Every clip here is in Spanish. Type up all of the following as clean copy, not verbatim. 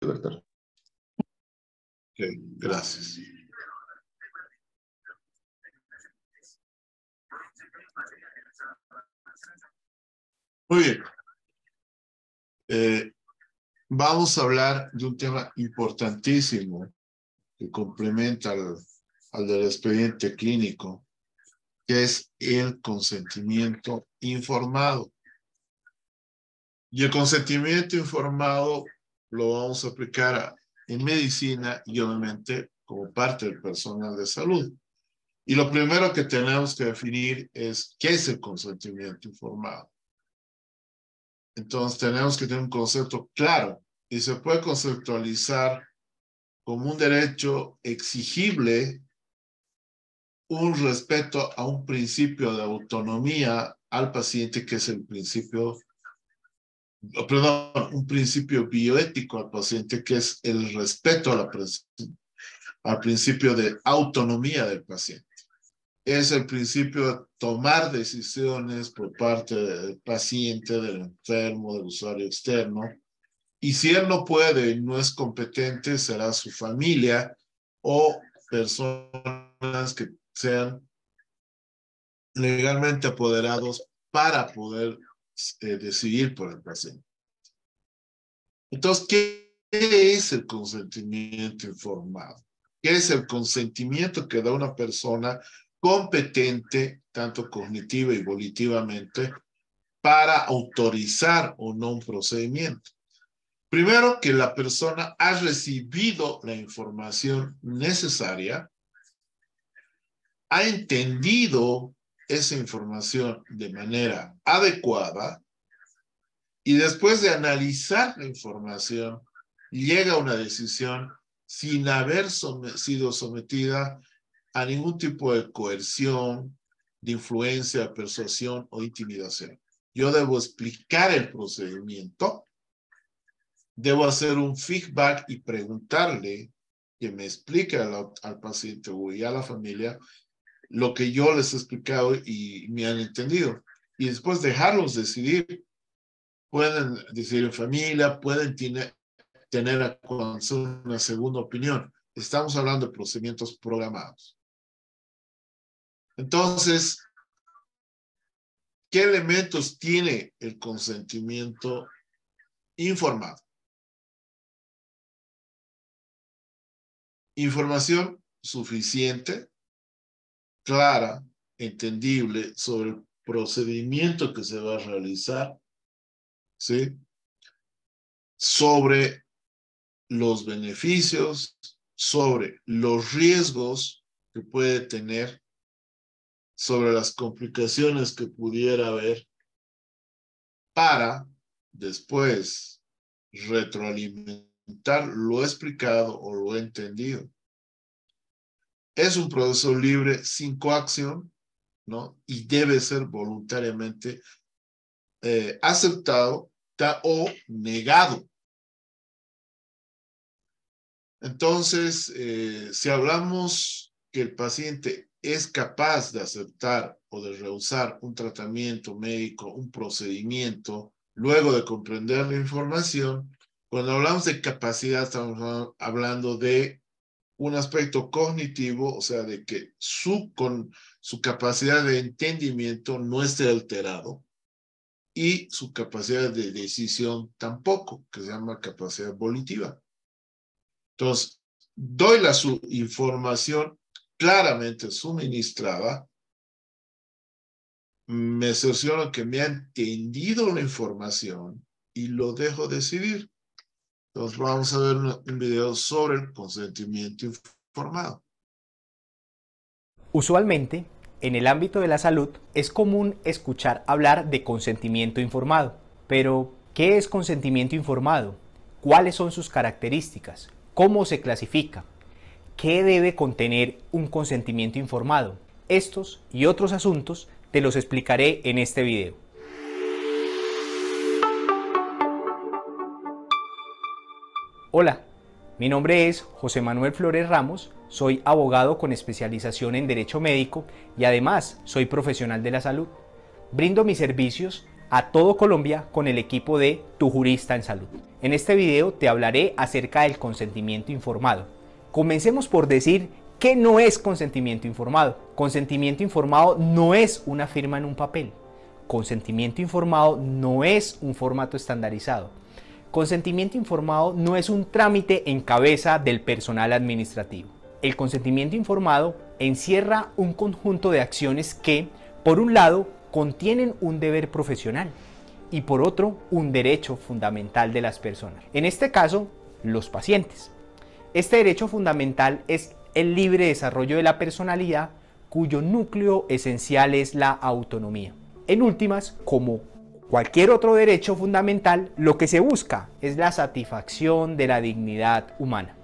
¿Verdad? Ok, gracias. Muy bien. Eh, Vamos a hablar de un tema importantísimo que complementa al del expediente clínico, que es el consentimiento informado. Y el consentimiento informado lo vamos a aplicar en medicina y obviamente como parte del personal de salud. Y lo primero que tenemos que definir es qué es el consentimiento informado. Entonces tenemos que tener un concepto claro y se puede conceptualizar como un derecho exigible, un respeto a un principio de autonomía al paciente, que es el principio, perdón, un principio bioético al paciente, que es el respeto al principio de autonomía del paciente. Es el principio de tomar decisiones por parte del paciente, del enfermo, del usuario externo. Y si él no puede y no es competente, será su familia o personas que sean legalmente apoderados para poder decidir por el paciente. Entonces, ¿qué es el consentimiento informado? ¿Qué es el consentimiento que da una persona competente, tanto cognitiva y volitivamente, para autorizar o no un procedimiento? Primero, que la persona ha recibido la información necesaria, ha entendido esa información de manera adecuada y después de analizar la información, llega a una decisión sin haber sido sometida a ningún tipo de coerción, de influencia, persuasión o intimidación. Yo debo explicar el procedimiento, debo hacer un feedback y preguntarle que me explique al paciente o a la familia lo que yo les he explicado y me han entendido. Y después dejarlos decidir. Pueden decidir en familia, pueden tener una segunda opinión. Estamos hablando de procedimientos programados. Entonces, ¿qué elementos tiene el consentimiento informado? Información suficiente, clara, entendible sobre el procedimiento que se va a realizar, ¿sí? Sobre los beneficios, sobre los riesgos que puede tener, sobre las complicaciones que pudiera haber, para después retroalimentar lo explicado o lo entendido. Es un proceso libre sin coacción, ¿no? Y debe ser voluntariamente aceptado o negado. Entonces, si hablamos que el paciente es capaz de aceptar o de rehusar un tratamiento médico, un procedimiento, luego de comprender la información, cuando hablamos de capacidad estamos hablando de un aspecto cognitivo, o sea, de que su capacidad de entendimiento no esté alterado y su capacidad de decisión tampoco, que se llama capacidad volitiva. Entonces, doy la información claramente suministrada, me cercioro que me ha entendido la información y lo dejo decidir. Entonces, vamos a ver un video sobre el consentimiento informado. Usualmente, en el ámbito de la salud, es común escuchar hablar de consentimiento informado. Pero, ¿qué es consentimiento informado? ¿Cuáles son sus características? ¿Cómo se clasifica? ¿Qué debe contener un consentimiento informado? Estos y otros asuntos te los explicaré en este video. Hola, mi nombre es José Manuel Flores Ramos, soy abogado con especialización en Derecho Médico y además soy profesional de la salud. Brindo mis servicios a todo Colombia con el equipo de Tu Jurista en Salud. En este video te hablaré acerca del consentimiento informado. Comencemos por decir ¿qué no es consentimiento informado? Consentimiento informado no es una firma en un papel. Consentimiento informado no es un formato estandarizado. Consentimiento informado no es un trámite en cabeza del personal administrativo. El consentimiento informado encierra un conjunto de acciones que, por un lado, contienen un deber profesional y por otro, un derecho fundamental de las personas. En este caso, los pacientes. Este derecho fundamental es el libre desarrollo de la personalidad, cuyo núcleo esencial es la autonomía. En últimas, como cualquier otro derecho fundamental, lo que se busca es la satisfacción de la dignidad humana.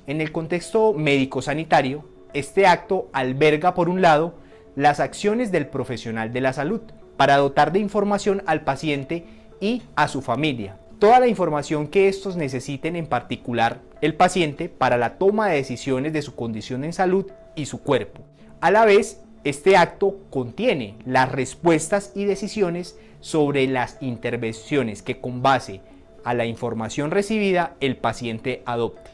En el contexto médico-sanitario, este acto alberga, por un lado, las acciones del profesional de la salud para dotar de información al paciente y a su familia. Toda la información que estos necesiten, en particular el paciente, para la toma de decisiones de su condición en salud y su cuerpo. A la vez, este acto contiene las respuestas y decisiones sobre las intervenciones que, con base a la información recibida, el paciente adopte.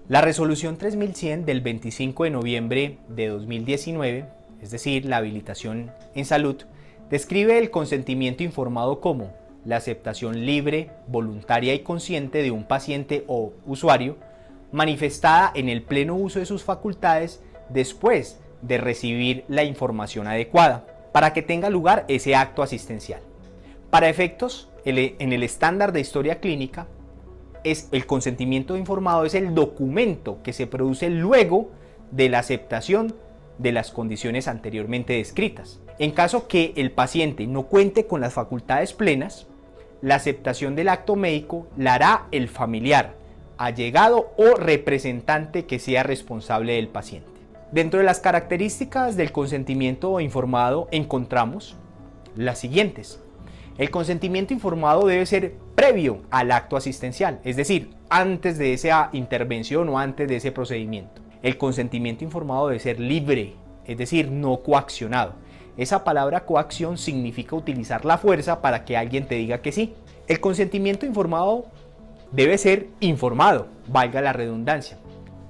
La resolución 3100 del 25 de noviembre de 2019, es decir, la habilitación en salud, describe el consentimiento informado como la aceptación libre, voluntaria y consciente de un paciente o usuario, manifestada en el pleno uso de sus facultades después de recibir la información adecuada, para que tenga lugar ese acto asistencial. Para efectos, en el estándar de historia clínica, el consentimiento informado es el documento que se produce luego de la aceptación de las condiciones anteriormente descritas. En caso que el paciente no cuente con las facultades plenas, la aceptación del acto médico la hará el familiar, allegado o representante que sea responsable del paciente. Dentro de las características del consentimiento informado encontramos las siguientes. El consentimiento informado debe ser previo al acto asistencial, es decir, antes de esa intervención o antes de ese procedimiento. El consentimiento informado debe ser libre, es decir, no coaccionado. Esa palabra coacción significa utilizar la fuerza para que alguien te diga que sí. El consentimiento informado debe ser informado, valga la redundancia.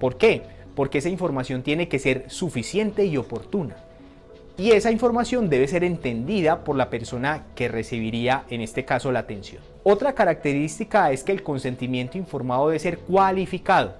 ¿Por qué? Porque esa información tiene que ser suficiente y oportuna. Y esa información debe ser entendida por la persona que recibiría, en este caso, la atención. Otra característica es que el consentimiento informado debe ser cualificado.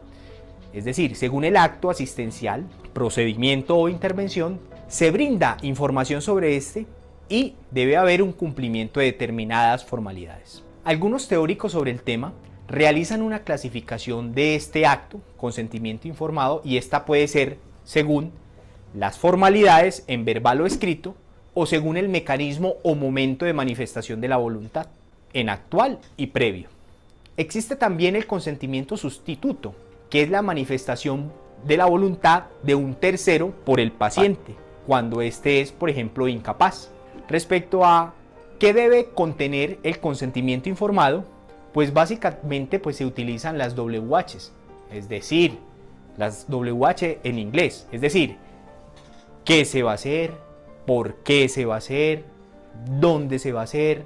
Es decir, según el acto asistencial, procedimiento o intervención, se brinda información sobre este y debe haber un cumplimiento de determinadas formalidades. Algunos teóricos sobre el tema realizan una clasificación de este acto, consentimiento informado, y esta puede ser según las formalidades en verbal o escrito, o según el mecanismo o momento de manifestación de la voluntad, en actual y previo. Existe también el consentimiento sustituto, que es la manifestación de la voluntad de un tercero por el paciente, cuando éste es, por ejemplo, incapaz. Respecto a qué debe contener el consentimiento informado, pues básicamente se utilizan las WHs, es decir, las WH en inglés, es decir, qué se va a hacer, por qué se va a hacer, dónde se va a hacer,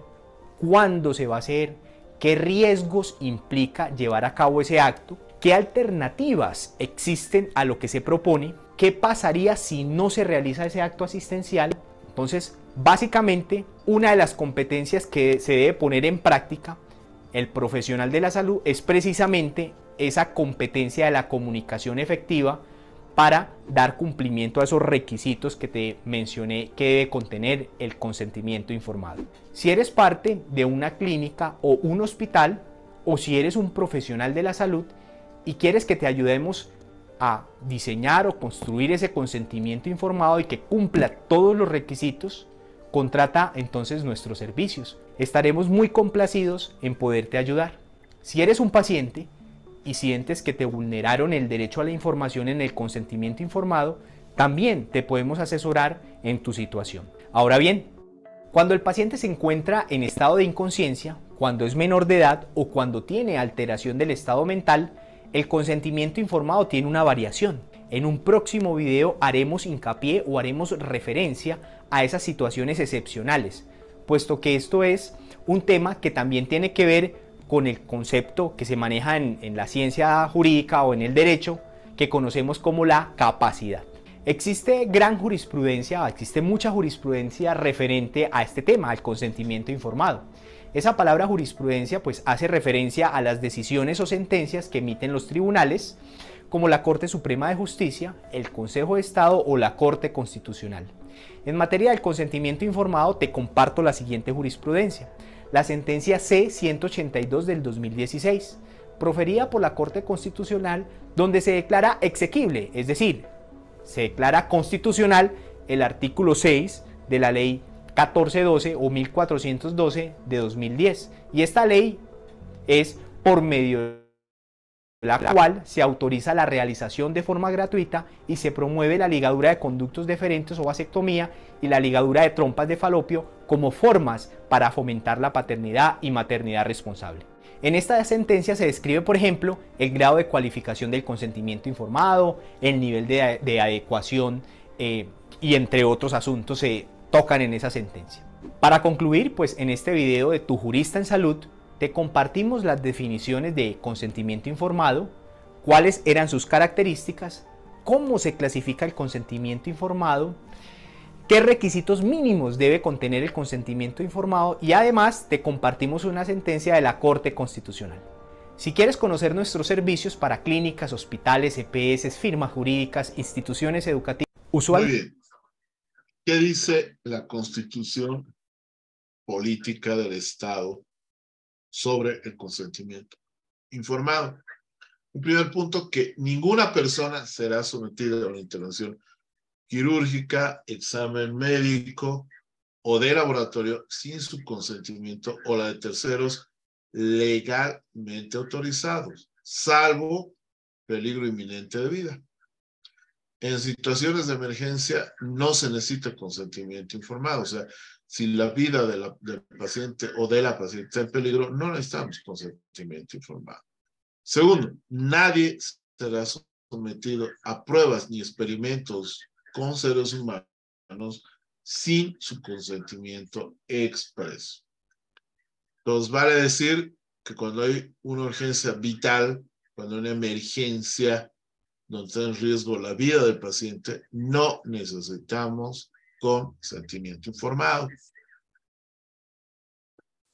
cuándo se va a hacer, qué riesgos implica llevar a cabo ese acto, qué alternativas existen a lo que se propone, qué pasaría si no se realiza ese acto asistencial. Entonces, básicamente, una de las competencias que se debe poner en práctica el profesional de la salud es precisamente esa competencia de la comunicación efectiva para dar cumplimiento a esos requisitos que te mencioné que debe contener el consentimiento informado. Si eres parte de una clínica o un hospital, o si eres un profesional de la salud y quieres que te ayudemos a diseñar o construir ese consentimiento informado y que cumpla todos los requisitos, contrata entonces nuestros servicios. Estaremos muy complacidos en poderte ayudar. Si eres un paciente y sientes que te vulneraron el derecho a la información en el consentimiento informado, también te podemos asesorar en tu situación. Ahora bien, cuando el paciente se encuentra en estado de inconsciencia, cuando es menor de edad o cuando tiene alteración del estado mental, el consentimiento informado tiene una variación. En un próximo video haremos hincapié o haremos referencia a esas situaciones excepcionales, puesto que esto es un tema que también tiene que ver con el concepto que se maneja en la ciencia jurídica o en el derecho, que conocemos como la capacidad. Existe mucha jurisprudencia referente a este tema, al consentimiento informado. Esa palabra jurisprudencia pues hace referencia a las decisiones o sentencias que emiten los tribunales, como la Corte Suprema de Justicia, el Consejo de Estado o la Corte Constitucional. En materia del consentimiento informado te comparto la siguiente jurisprudencia. La sentencia C-182 del 2016, proferida por la Corte Constitucional, donde se declara exequible, es decir, se declara constitucional el artículo 6 de la Ley 1412 o 1412 de 2010. Y esta ley es por medio de la cual se autoriza la realización de forma gratuita y se promueve la ligadura de conductos deferentes o vasectomía y la ligadura de trompas de falopio como formas para fomentar la paternidad y maternidad responsable. En esta sentencia se describe, por ejemplo, el grado de cualificación del consentimiento informado, el nivel de adecuación y entre otros asuntos se tocan en esa sentencia. Para concluir, pues en este video de Tu Jurista en Salud, te compartimos las definiciones de consentimiento informado, cuáles eran sus características, cómo se clasifica el consentimiento informado, qué requisitos mínimos debe contener el consentimiento informado y además te compartimos una sentencia de la Corte Constitucional. Si quieres conocer nuestros servicios para clínicas, hospitales, EPS, firmas jurídicas, instituciones educativas, Muy bien. ¿Qué dice la Constitución Política del Estado sobre el consentimiento informado? Un primer punto, que ninguna persona será sometida a una intervención quirúrgica, examen médico o de laboratorio sin su consentimiento o la de terceros legalmente autorizados, salvo peligro inminente de vida. En situaciones de emergencia no se necesita consentimiento informado, o sea, si la vida del paciente o de la paciente está en peligro, no necesitamos consentimiento informado. Segundo, nadie será sometido a pruebas ni experimentos con seres humanos sin su consentimiento expreso. Entonces, vale decir que cuando hay una urgencia vital, cuando hay una emergencia donde está en riesgo la vida del paciente, no necesitamos consentimiento informado.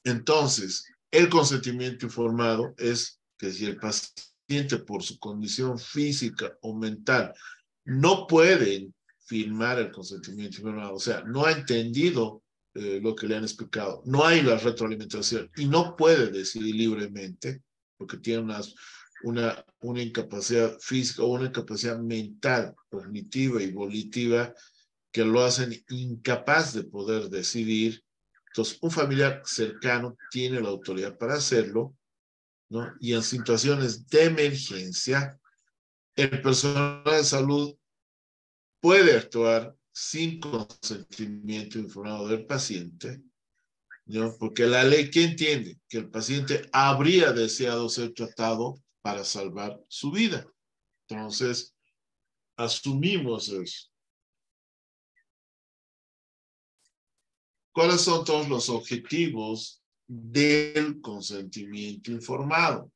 Entonces, el consentimiento informado es que si el paciente por su condición física o mental no puede firmar el consentimiento informado, o sea, no ha entendido lo que le han explicado, no hay la retroalimentación y no puede decidir libremente porque tiene una incapacidad física o una incapacidad mental, cognitiva y volitiva que lo hacen incapaz de poder decidir. Entonces, un familiar cercano tiene la autoridad para hacerlo, ¿no? Y en situaciones de emergencia, el personal de salud puede actuar sin consentimiento informado del paciente, ¿no? Porque la ley, ¿qué entiende? Que el paciente habría deseado ser tratado para salvar su vida. Entonces, asumimos eso. ¿Cuáles son todos los objetivos del consentimiento informado?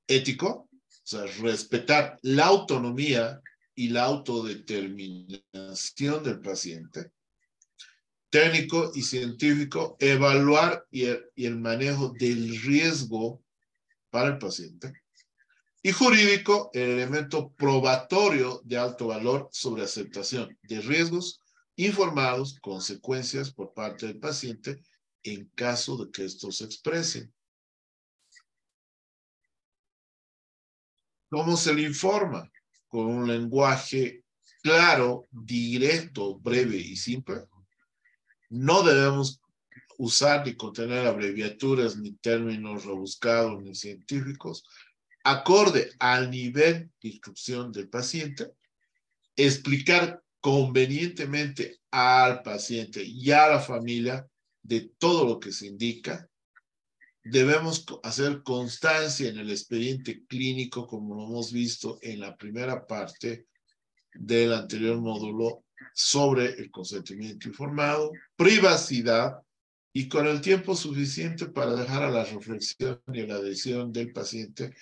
Ético, o sea, respetar la autonomía y la autodeterminación del paciente. Técnico y científico, evaluar y el manejo del riesgo para el paciente. Y jurídico, el elemento probatorio de alto valor sobre aceptación de riesgos informados, consecuencias por parte del paciente en caso de que estos se expresen. ¿Cómo se le informa? Con un lenguaje claro, directo, breve y simple. No debemos usar ni contener abreviaturas, ni términos rebuscados, ni científicos, acorde al nivel de instrucción del paciente, explicar convenientemente al paciente y a la familia de todo lo que se indica. Debemos hacer constancia en el expediente clínico, como lo hemos visto en la primera parte del anterior módulo, sobre el consentimiento informado, privacidad y con el tiempo suficiente para dejar a la reflexión y a la decisión del paciente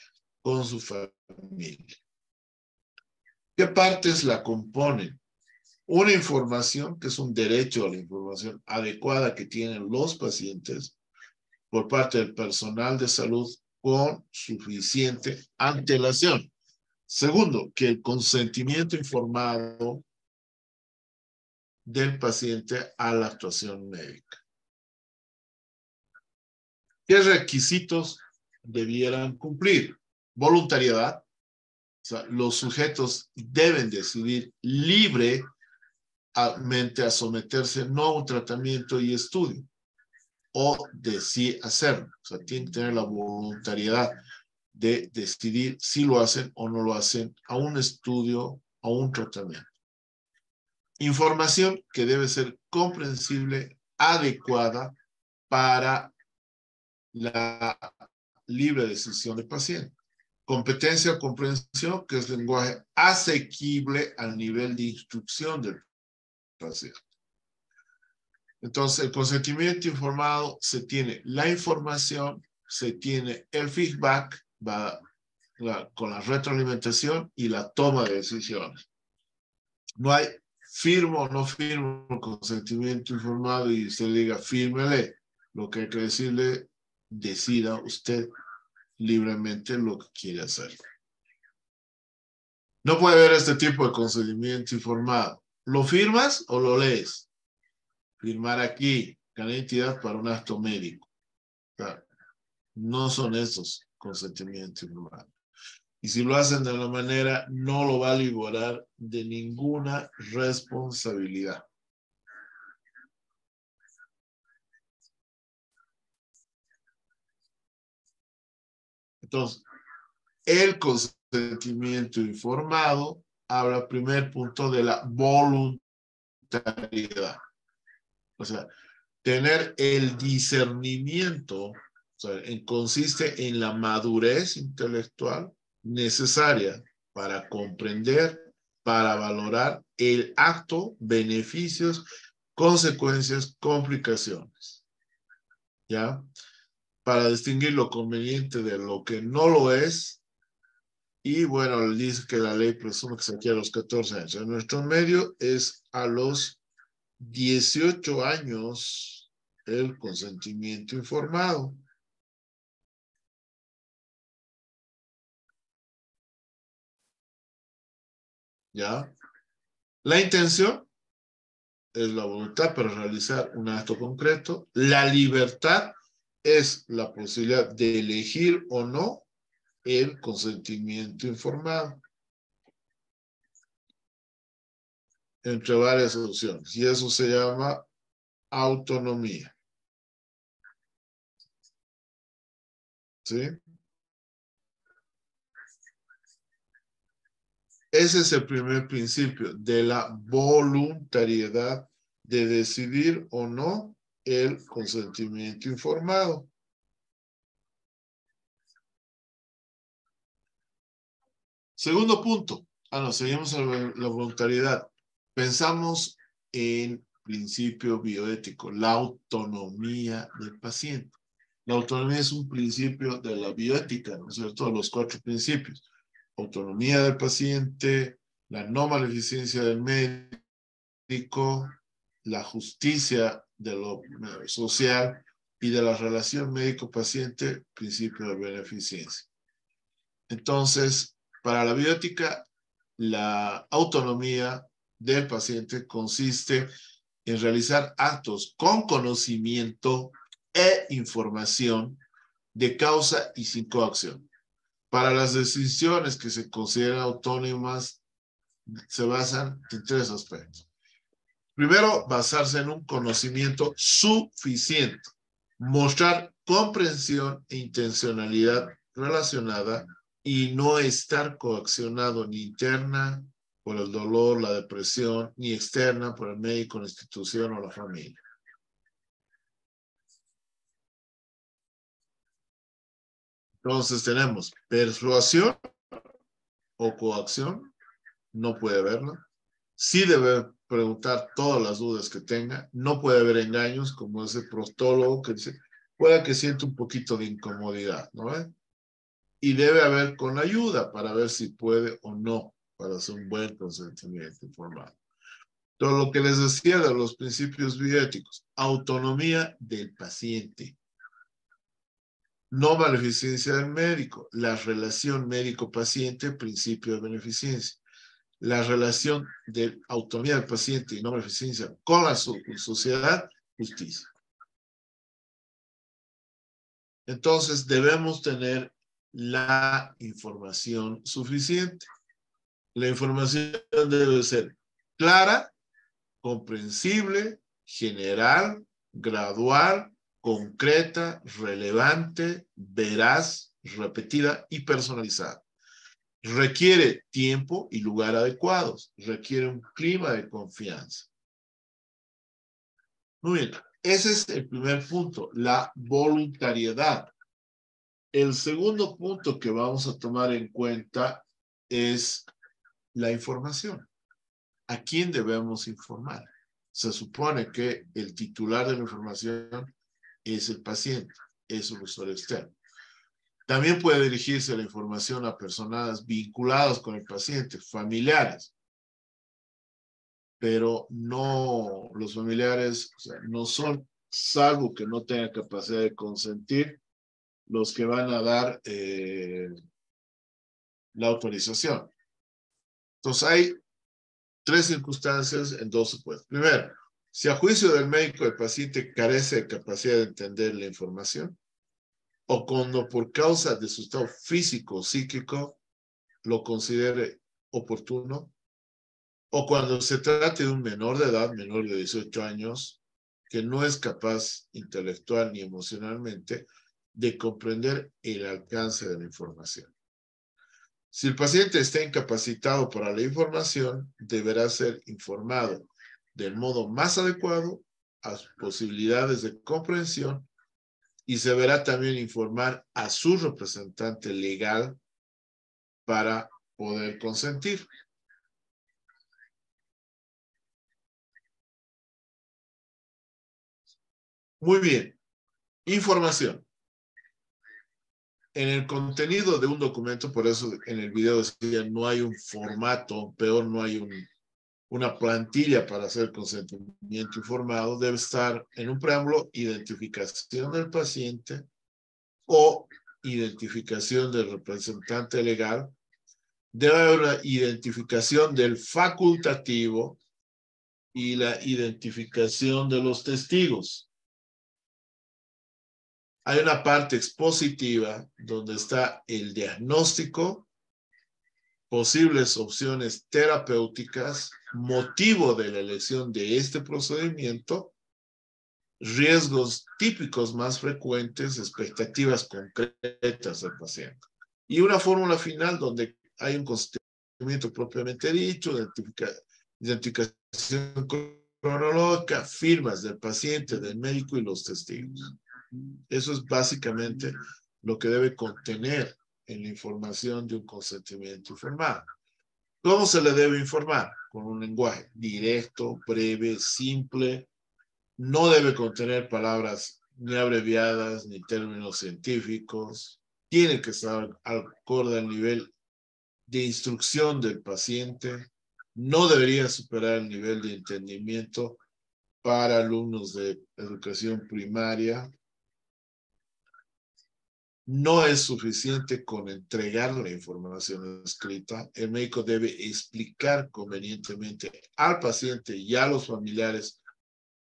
con su familia. ¿Qué partes la componen? Una información, que es un derecho a la información adecuada que tienen los pacientes por parte del personal de salud con suficiente antelación. Segundo, que el consentimiento informado del paciente a la actuación médica. ¿Qué requisitos debieran cumplir? Voluntariedad. O sea, los sujetos deben decidir libremente a someterse no a un tratamiento y estudio, o de sí hacerlo. O sea, tienen que tener la voluntariedad de decidir si lo hacen o no lo hacen a un estudio, a un tratamiento. Información que debe ser comprensible, adecuada para la libre decisión del paciente. Competencia o comprensión, que es lenguaje asequible al nivel de instrucción del paciente. Entonces, el consentimiento informado, se tiene la información, se tiene el feedback, con la retroalimentación y la toma de decisiones. No hay firmo o no firmo el consentimiento informado y usted diga, fírmele. Lo que hay que decirle, decida usted libremente lo que quiere hacer. No puede haber este tipo de consentimiento informado. ¿Lo firmas o lo lees? Firmar aquí, cada entidad para un acto médico. O sea, no son esos consentimientos informados. Y si lo hacen de la manera, no lo va a liberar de ninguna responsabilidad. Entonces, el consentimiento informado habla, primer punto, de la voluntariedad. O sea, tener el discernimiento, o sea, consiste en la madurez intelectual necesaria para comprender, para valorar el acto, beneficios, consecuencias, complicaciones. ¿Ya? Para distinguir lo conveniente de lo que no lo es. Y bueno, dice que la ley presume que se adquiere a los 14 años. En nuestro medio es a los 18 años el consentimiento informado. ¿Ya? La intención es la voluntad para realizar un acto concreto. La libertad es la posibilidad de elegir o no el consentimiento informado. Entre varias opciones. Y eso se llama autonomía. ¿Sí? Ese es el primer principio de la voluntariedad de decidir o no el consentimiento informado. Segundo punto. Seguimos la voluntariedad. Pensamos en principio bioético, la autonomía del paciente. La autonomía es un principio de la bioética, ¿no es cierto? Los 4 principios. Autonomía del paciente, la no maleficencia del médico, la justicia de lo social y de la relación médico-paciente, principio de beneficencia. Entonces, para la bioética, la autonomía del paciente consiste en realizar actos con conocimiento e información de causa y sin coacción. Para las decisiones que se consideran autónomas, se basan en 3 aspectos. Primero, basarse en un conocimiento suficiente, mostrar comprensión e intencionalidad relacionada y no estar coaccionado ni interna por el dolor, la depresión, ni externa por el médico, la institución o la familia. Entonces tenemos persuasión o coacción, no puede haberla. Sí debe preguntar todas las dudas que tenga. No puede haber engaños, como ese proctólogo que dice, pueda que sienta un poquito de incomodidad, ¿no? Y debe haber con ayuda para ver si puede o no, para hacer un buen consentimiento informado. Todo lo que les decía de los principios bioéticos, autonomía del paciente, no maleficencia del médico, la relación médico-paciente, principio de beneficencia, la relación de autonomía del paciente y no maleficencia con la sociedad, justicia. Entonces debemos tener la información suficiente. La información debe ser clara, comprensible, general, gradual, concreta, relevante, veraz, repetida y personalizada. Requiere tiempo y lugar adecuados. Requiere un clima de confianza. Muy bien, ese es el primer punto, la voluntariedad. El segundo punto que vamos a tomar en cuenta es la información. ¿A quién debemos informar? Se supone que el titular de la información es el paciente, es el usuario externo. También puede dirigirse la información a personas vinculadas con el paciente, familiares, pero no, los familiares, o sea, no son, salvo que no tengan capacidad de consentir, los que van a dar la autorización. Entonces hay tres circunstancias en dos supuestos. Primero, si a juicio del médico el paciente carece de capacidad de entender la información, o cuando por causa de su estado físico o psíquico lo considere oportuno, o cuando se trate de un menor de edad, menor de 18 años, que no es capaz intelectual ni emocionalmente de comprender el alcance de la información. Si el paciente está incapacitado para la información, deberá ser informado del modo más adecuado a sus posibilidades de comprensión y se deberá también informar a su representante legal para poder consentir. Muy bien. Información. En el contenido de un documento, por eso en el video decía, no hay un formato, peor no hay una plantilla para hacer consentimiento informado, debe estar en un preámbulo identificación del paciente o identificación del representante legal. Debe haber una identificación del facultativo y la identificación de los testigos. Hay una parte expositiva donde está el diagnóstico, posibles opciones terapéuticas, motivo de la elección de este procedimiento, riesgos típicos más frecuentes, expectativas concretas del paciente. Y una fórmula final donde hay un consentimiento propiamente dicho, identificación cronológica, firmas del paciente, del médico y los testigos. Eso es básicamente lo que debe contener en la información de un consentimiento informado. ¿Cómo se le debe informar? Con un lenguaje directo, breve, simple. No debe contener palabras ni abreviadas ni términos científicos. Tiene que estar acorde al nivel de instrucción del paciente. No debería superar el nivel de entendimiento para alumnos de educación primaria. No es suficiente con entregar la información escrita. El médico debe explicar convenientemente al paciente y a los familiares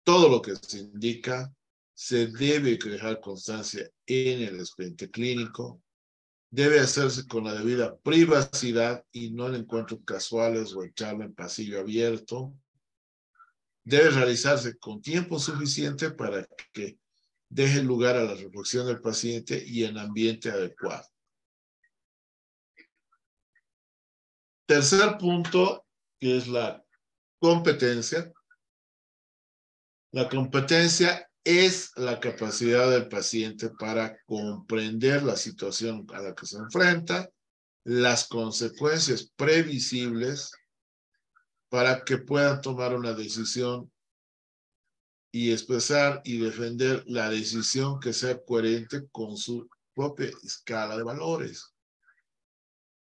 todo lo que se indica. Se debe dejar constancia en el expediente clínico. Debe hacerse con la debida privacidad y no en encuentros casuales o en charla en pasillo abierto. Debe realizarse con tiempo suficiente para que deje lugar a la reflexión del paciente y en ambiente adecuado. Tercer punto, que es la competencia. La competencia es la capacidad del paciente para comprender la situación a la que se enfrenta, las consecuencias previsibles para que puedan tomar una decisión y expresar y defender la decisión que sea coherente con su propia escala de valores.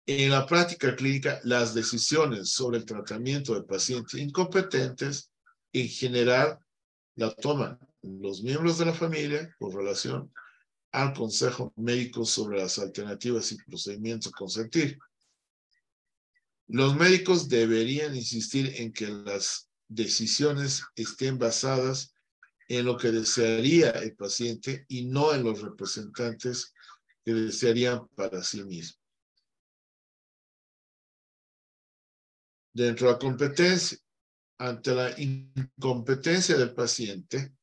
En la práctica clínica, las decisiones sobre el tratamiento de pacientes incompetentes en general la toman los miembros de la familia con relación al consejo médico sobre las alternativas y procedimientos a consentir. Los médicos deberían insistir en que las decisiones estén basadas en lo que desearía el paciente y no en los representantes que desearían para sí mismos. Dentro de la competencia, ante la incompetencia del paciente,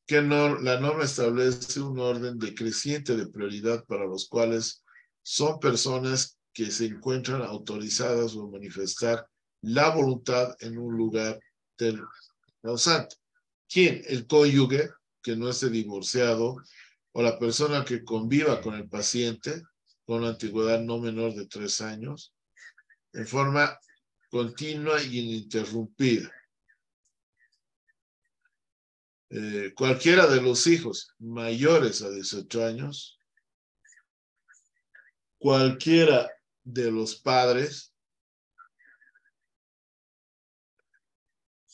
que la norma establece un orden decreciente de prioridad para los cuales son personas que se encuentran autorizadas a manifestar la voluntad en un lugar del causante. ¿Quién? El cónyuge que no esté divorciado o la persona que conviva con el paciente con una antigüedad no menor de 3 años en forma continua y ininterrumpida. Cualquiera de los hijos mayores a 18 años, cualquiera de los padres,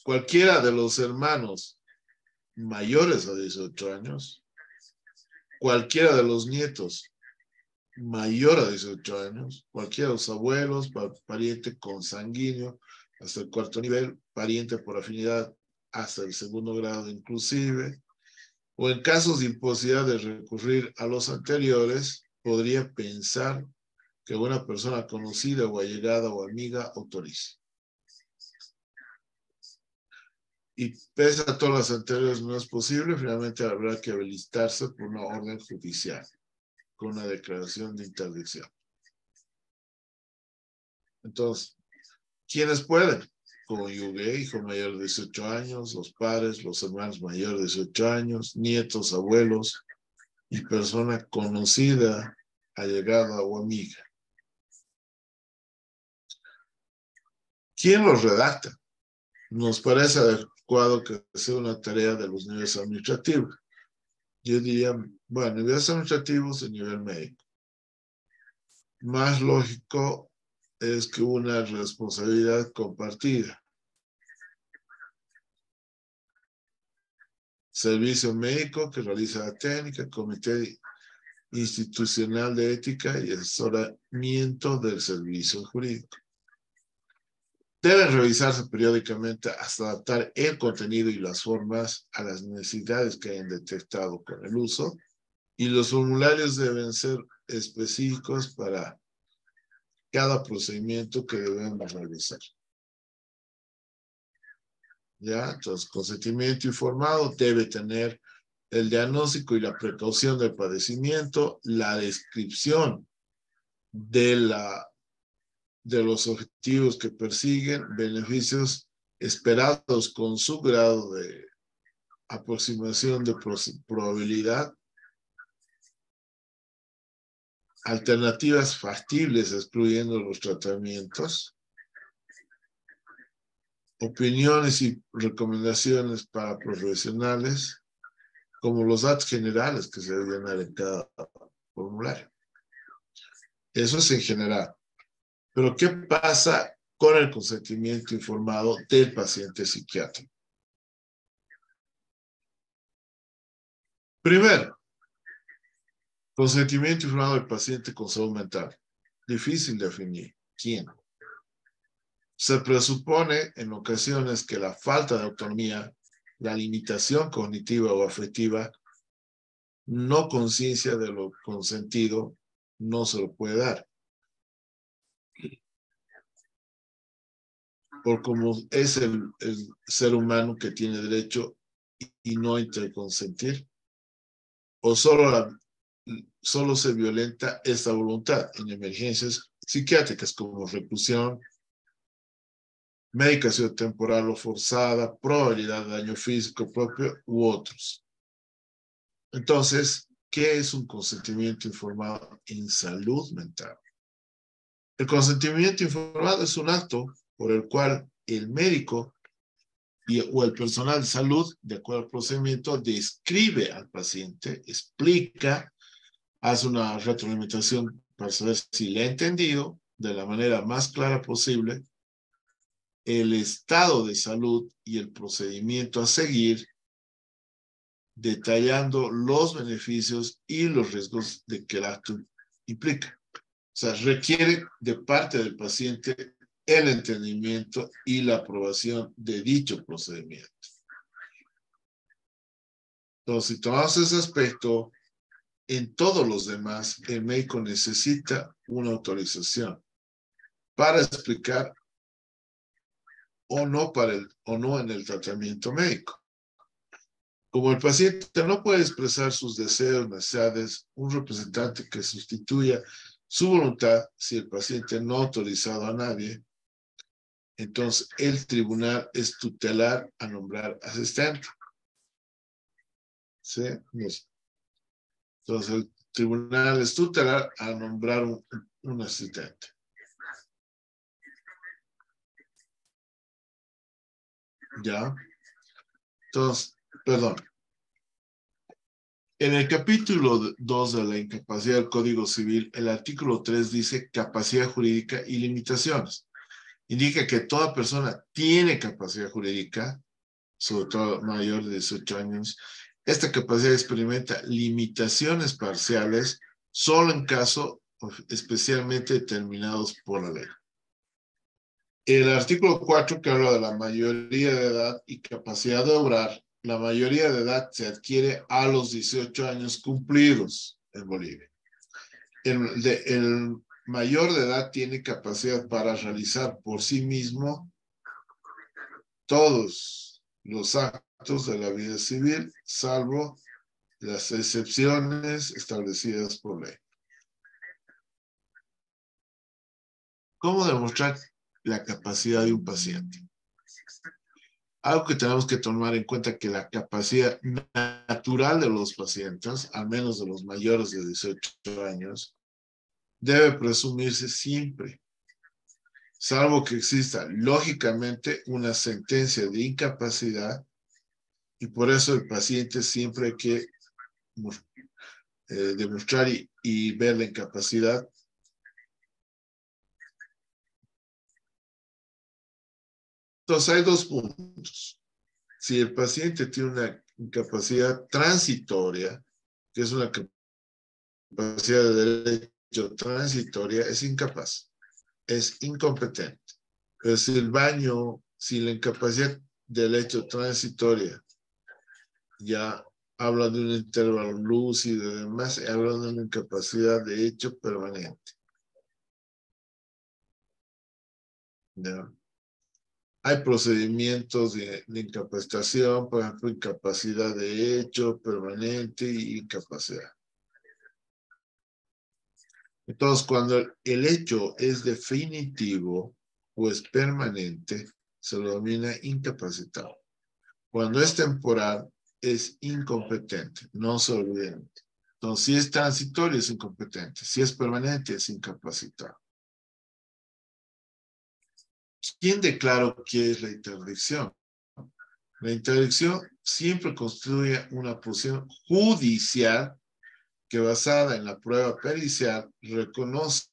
cualquiera de los hermanos mayores a 18 años, cualquiera de los nietos mayor a 18 años, cualquiera de los abuelos, pariente consanguíneo hasta el 4º nivel, pariente por afinidad hasta el 2º grado inclusive, o en casos de imposibilidad de recurrir a los anteriores, podría pensar que una persona conocida o allegada o amiga autorice. Y pese a todas las anteriores no es posible, finalmente habrá que habilitarse por una orden judicial con una declaración de interdicción. Entonces, ¿quiénes pueden? Cónyuge, hijo mayor de 18 años, los padres, los hermanos mayores de 18 años, nietos, abuelos y persona conocida, allegada o amiga. ¿Quién los redacta? Nos parece adecuado que sea una tarea de los niveles administrativos. Yo diría, bueno, niveles administrativos y nivel médico. Más lógico es que una responsabilidad compartida. Servicio médico que realiza la técnica, comité institucional de ética y asesoramiento del servicio jurídico. Deben revisarse periódicamente hasta adaptar el contenido y las formas a las necesidades que hayan detectado con el uso, y los formularios deben ser específicos para cada procedimiento que debemos realizar. ¿Ya? Entonces, consentimiento informado debe tener el diagnóstico y la precaución del padecimiento, la descripción de los objetivos que persiguen, beneficios esperados con su grado de aproximación de probabilidad, alternativas factibles excluyendo los tratamientos, opiniones y recomendaciones para profesionales, como los datos generales que se deben dar en cada formulario. Eso es en general. Pero ¿qué pasa con el consentimiento informado del paciente psiquiátrico? Primero, consentimiento informado del paciente con salud mental. Difícil definir. ¿Quién? Se presupone en ocasiones que la falta de autonomía, la limitación cognitiva o afectiva, no conciencia de lo consentido, no se lo puede dar. Por como es el ser humano que tiene derecho y no interconsentir, o solo se violenta esta voluntad en emergencias psiquiátricas como reclusión, medicación temporal o forzada, probabilidad de daño físico propio u otros. Entonces, ¿qué es un consentimiento informado en salud mental? El consentimiento informado es un acto por el cual el médico o el personal de salud, de acuerdo al procedimiento, describe al paciente, explica, hace una retroalimentación para saber si le ha entendido de la manera más clara posible el estado de salud y el procedimiento a seguir, detallando los beneficios y los riesgos de que el acto implica. O sea, requiere de parte del paciente el entendimiento y la aprobación de dicho procedimiento. Entonces, si tomamos ese aspecto, en todos los demás, el médico necesita una autorización para explicar o no en el tratamiento médico. Como el paciente no puede expresar sus deseos, necesidades, un representante que sustituya su voluntad, si el paciente no ha autorizado a nadie, entonces el tribunal es tutelar a nombrar asistente. ¿Sí? Entonces el tribunal es tutelar a nombrar un asistente. ¿Ya? Entonces, perdón. En el capítulo 2 de la incapacidad del Código Civil, el artículo 3 dice capacidad jurídica y limitaciones. Indica que toda persona tiene capacidad jurídica, sobre todo mayor de 18 años. Esta capacidad experimenta limitaciones parciales solo en casos especialmente determinados por la ley. El artículo 4, que habla de la mayoría de edad y capacidad de obrar, la mayoría de edad se adquiere a los 18 años cumplidos en Bolivia. El mayor de edad tiene capacidad para realizar por sí mismo todos los actos de la vida civil, salvo las excepciones establecidas por ley. ¿Cómo demostrar la capacidad de un paciente? Algo que tenemos que tomar en cuenta que la capacidad natural de los pacientes, al menos de los mayores de 18 años, debe presumirse siempre, salvo que exista lógicamente una sentencia de incapacidad, y por eso el paciente siempre hay que demostrar y ver la incapacidad. Entonces hay dos puntos. Si el paciente tiene una incapacidad transitoria, que es una capacidad de derecho transitoria, es incapaz, es incompetente. Pero si la incapacidad del hecho transitoria ya habla de un intervalo lúcido y demás, habla de una incapacidad de hecho permanente. ¿Ya? Hay procedimientos de incapacitación, por ejemplo, incapacidad de hecho permanente y incapacidad. Entonces, cuando el hecho es definitivo o es permanente, se lo denomina incapacitado. Cuando es temporal, es incompetente, no se olviden. Entonces, si es transitorio, es incompetente. Si es permanente, es incapacitado. ¿Quién declaró qué es la interdicción? La interdicción siempre constituye una posición judicial que, basada en la prueba pericial, reconoce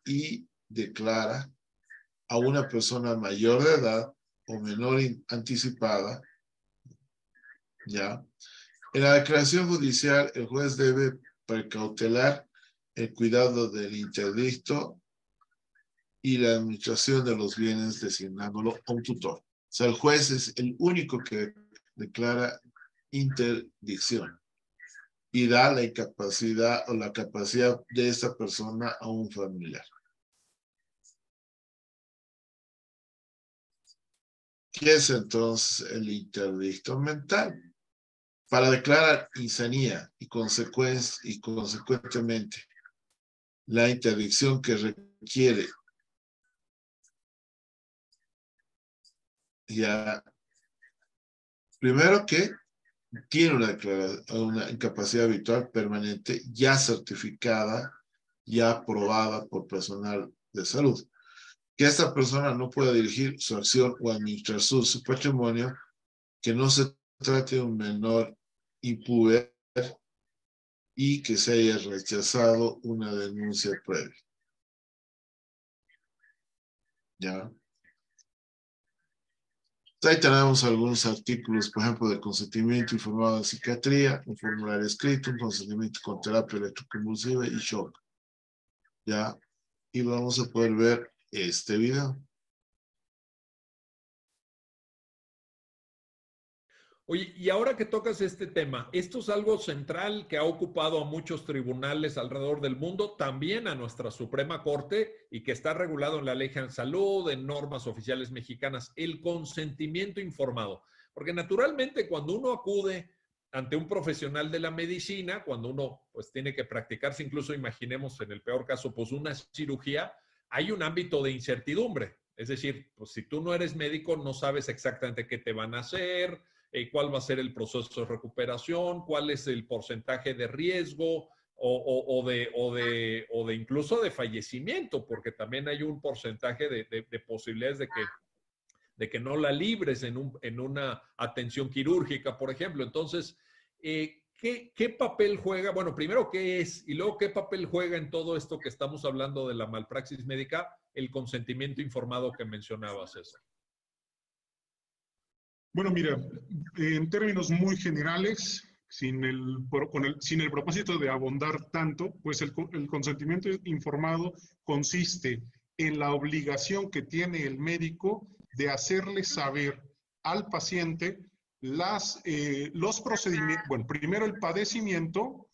y declara a una persona mayor de edad o menor anticipada, ¿ya? En la declaración judicial, el juez debe precautelar el cuidado del interdicto y la administración de los bienes, designándolo a un tutor. O sea, el juez es el único que declara interdicción y da la incapacidad o la capacidad de esa persona a un familiar. ¿Qué es entonces el interdicto mental? Para declarar insanía y consecuentemente la interdicción que requiere ya, primero que tiene una incapacidad habitual permanente ya certificada, ya aprobada por personal de salud. que esta persona no pueda dirigir su acción o administrar su patrimonio, que no se trate de un menor impuber y que se haya rechazado una denuncia previa. ¿Ya? Ahí tenemos algunos artículos, por ejemplo, de consentimiento informado en psiquiatría, un formulario escrito, un consentimiento con terapia electroconvulsiva y shock. ¿Ya? Y vamos a poder ver este video. Oye, y ahora que tocas este tema, esto es algo central que ha ocupado a muchos tribunales alrededor del mundo, también a nuestra Suprema Corte, y que está regulado en la Ley de Salud, en normas oficiales mexicanas, el consentimiento informado. Porque naturalmente cuando uno acude ante un profesional de la medicina, cuando uno pues tiene que practicarse, incluso imaginemos en el peor caso, pues una cirugía, hay un ámbito de incertidumbre. Es decir, pues si tú no eres médico, no sabes exactamente qué te van a hacer, cuál va a ser el proceso de recuperación, cuál es el porcentaje de riesgo o de incluso de fallecimiento, porque también hay un porcentaje de posibilidades de que no la libres en una atención quirúrgica, por ejemplo. Entonces, ¿qué papel juega? Bueno, primero, ¿qué es? Y luego, ¿qué papel juega en todo esto que estamos hablando de la malpraxis médica? El consentimiento informado que mencionabas, César. Bueno, mira, en términos muy generales, sin el propósito de abondar tanto, pues el consentimiento informado consiste en la obligación que tiene el médico de hacerle saber al paciente los procedimientos, bueno, primero el padecimiento,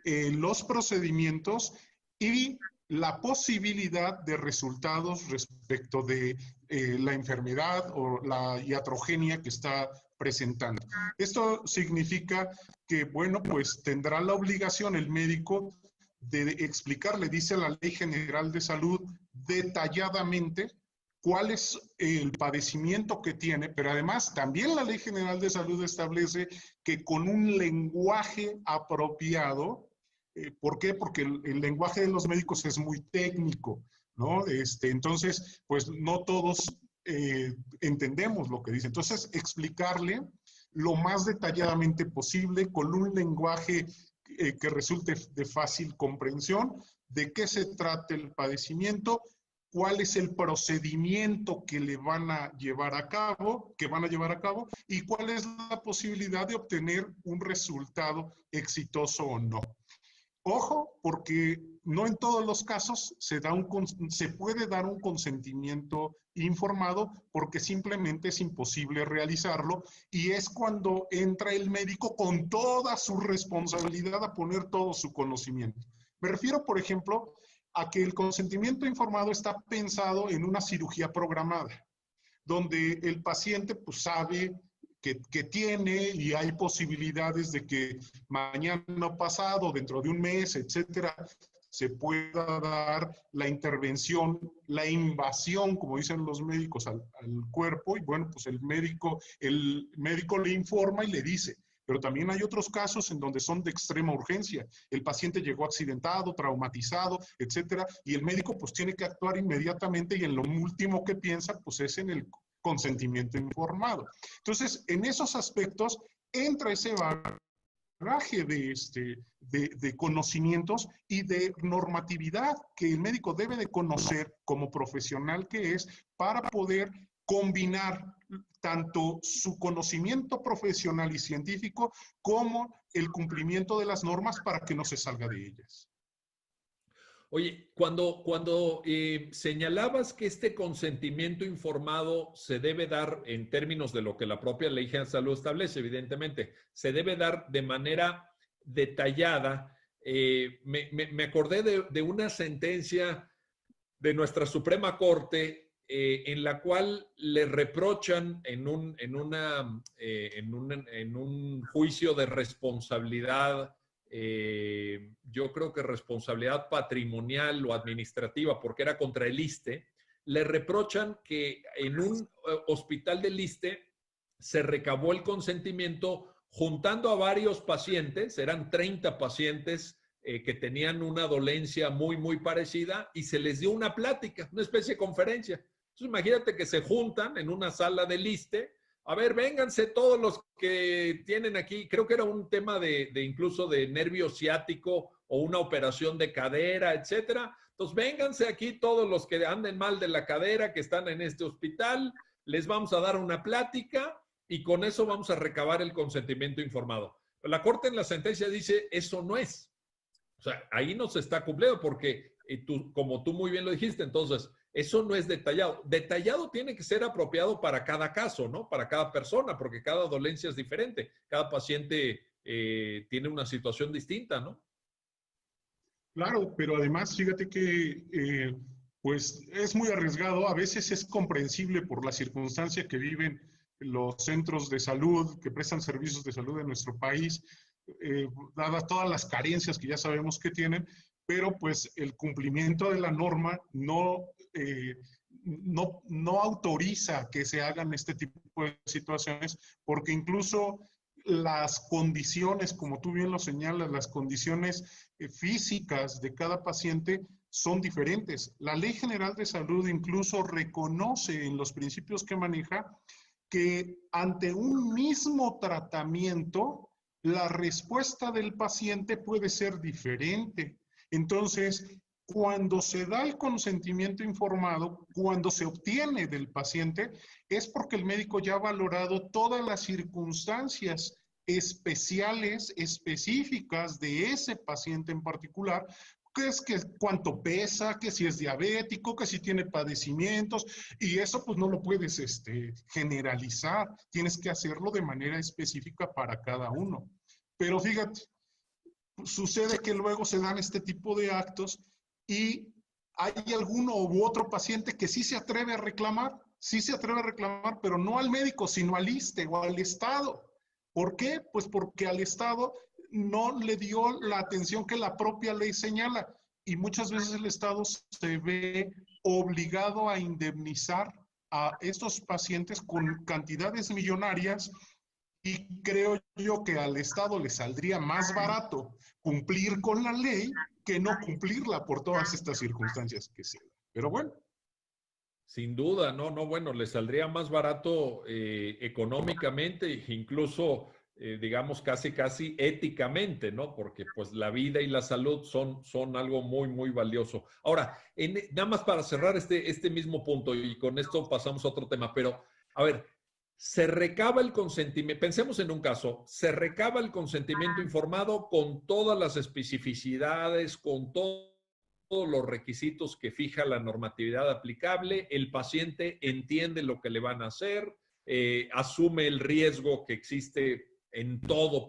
los procedimientos y la posibilidad de resultados respecto de la enfermedad o la iatrogenia que está presentando. Esto significa que, bueno, pues tendrá la obligación el médico de explicarle, dice la Ley General de Salud, detalladamente cuál es el padecimiento que tiene, pero además también la Ley General de Salud establece que con un lenguaje apropiado. ¿Por qué? Porque el lenguaje de los médicos es muy técnico, ¿no? Entonces, pues no todos entendemos lo que dice. Entonces, explicarle lo más detalladamente posible con un lenguaje que resulte de fácil comprensión de qué se trata el padecimiento, cuál es el procedimiento que le van a llevar a cabo, y cuál es la posibilidad de obtener un resultado exitoso o no. Ojo, porque no en todos los casos se puede dar un consentimiento informado porque simplemente es imposible realizarlo y es cuando entra el médico con toda su responsabilidad a poner todo su conocimiento. Me refiero, por ejemplo, a que el consentimiento informado está pensado en una cirugía programada, donde el paciente pues sabe que tiene y hay posibilidades de que mañana pasado, dentro de un mes, etcétera, se pueda dar la intervención, la invasión, como dicen los médicos, al cuerpo. Y bueno, pues el médico le informa y le dice. Pero también hay otros casos en donde son de extrema urgencia. El paciente llegó accidentado, traumatizado, etcétera, y el médico pues tiene que actuar inmediatamente y en lo último que piensa pues es en el consentimiento informado. Entonces, en esos aspectos entra ese bagaje de conocimientos y de normatividad que el médico debe de conocer como profesional que es para poder combinar tanto su conocimiento profesional y científico como el cumplimiento de las normas para que no se salga de ellas. Oye, cuando señalabas que este consentimiento informado se debe dar en términos de lo que la propia Ley General de Salud establece, evidentemente, se debe dar de manera detallada. Me acordé de una sentencia de nuestra Suprema Corte en la cual le reprochan en un juicio de responsabilidad, yo creo que responsabilidad patrimonial o administrativa, porque era contra el ISSSTE, le reprochan que en un hospital del ISSSTE se recabó el consentimiento juntando a varios pacientes, eran 30 pacientes que tenían una dolencia muy, muy parecida y se les dio una plática, una especie de conferencia. Entonces imagínate que se juntan en una sala del ISSSTE. A ver, vénganse todos los que tienen aquí, creo que era un tema de incluso de nervio ciático o una operación de cadera, etcétera. Entonces, vénganse aquí todos los que anden mal de la cadera, que están en este hospital, les vamos a dar una plática y con eso vamos a recabar el consentimiento informado. La Corte en la sentencia dice, eso no es. O sea, ahí no se está cumpliendo porque, como tú muy bien lo dijiste, entonces, eso no es detallado. Detallado tiene que ser apropiado para cada caso, ¿no? Para cada persona, porque cada dolencia es diferente. Cada paciente tiene una situación distinta, ¿no? Claro, pero además, fíjate que pues es muy arriesgado. A veces es comprensible por la circunstancia que viven los centros de salud, que prestan servicios de salud en nuestro país, dadas todas las carencias que ya sabemos que tienen, pero pues el cumplimiento de la norma no autoriza que se hagan este tipo de situaciones, porque incluso las condiciones, como tú bien lo señalas, las condiciones físicas de cada paciente son diferentes. La Ley General de Salud incluso reconoce en los principios que maneja que ante un mismo tratamiento, la respuesta del paciente puede ser diferente. Entonces, cuando se da el consentimiento informado, cuando se obtiene del paciente, es porque el médico ya ha valorado todas las circunstancias especiales, específicas de ese paciente en particular, que es que cuánto pesa, que si es diabético, que si tiene padecimientos, y eso pues no lo puedes generalizar, tienes que hacerlo de manera específica para cada uno. Pero fíjate, sucede que luego se dan este tipo de actos y hay alguno u otro paciente que sí se atreve a reclamar, pero no al médico, sino al ISSSTE o al Estado. ¿Por qué? Pues porque al Estado no le dio la atención que la propia ley señala y muchas veces el Estado se ve obligado a indemnizar a estos pacientes con cantidades millonarias y creo yo que al Estado le saldría más barato cumplir con la ley que no cumplirla por todas estas circunstancias que se dan. Pero bueno. Sin duda, bueno, le saldría más barato económicamente, incluso, digamos, casi éticamente, ¿no? Porque pues la vida y la salud son algo muy, muy valioso. Ahora, nada más para cerrar este mismo punto y con esto pasamos a otro tema, pero a ver, se recaba el consentimiento, pensemos en un caso, se recaba el consentimiento informado con todas las especificidades, con todos los requisitos que fija la normatividad aplicable, el paciente entiende lo que le van a hacer, asume el riesgo que existe en todo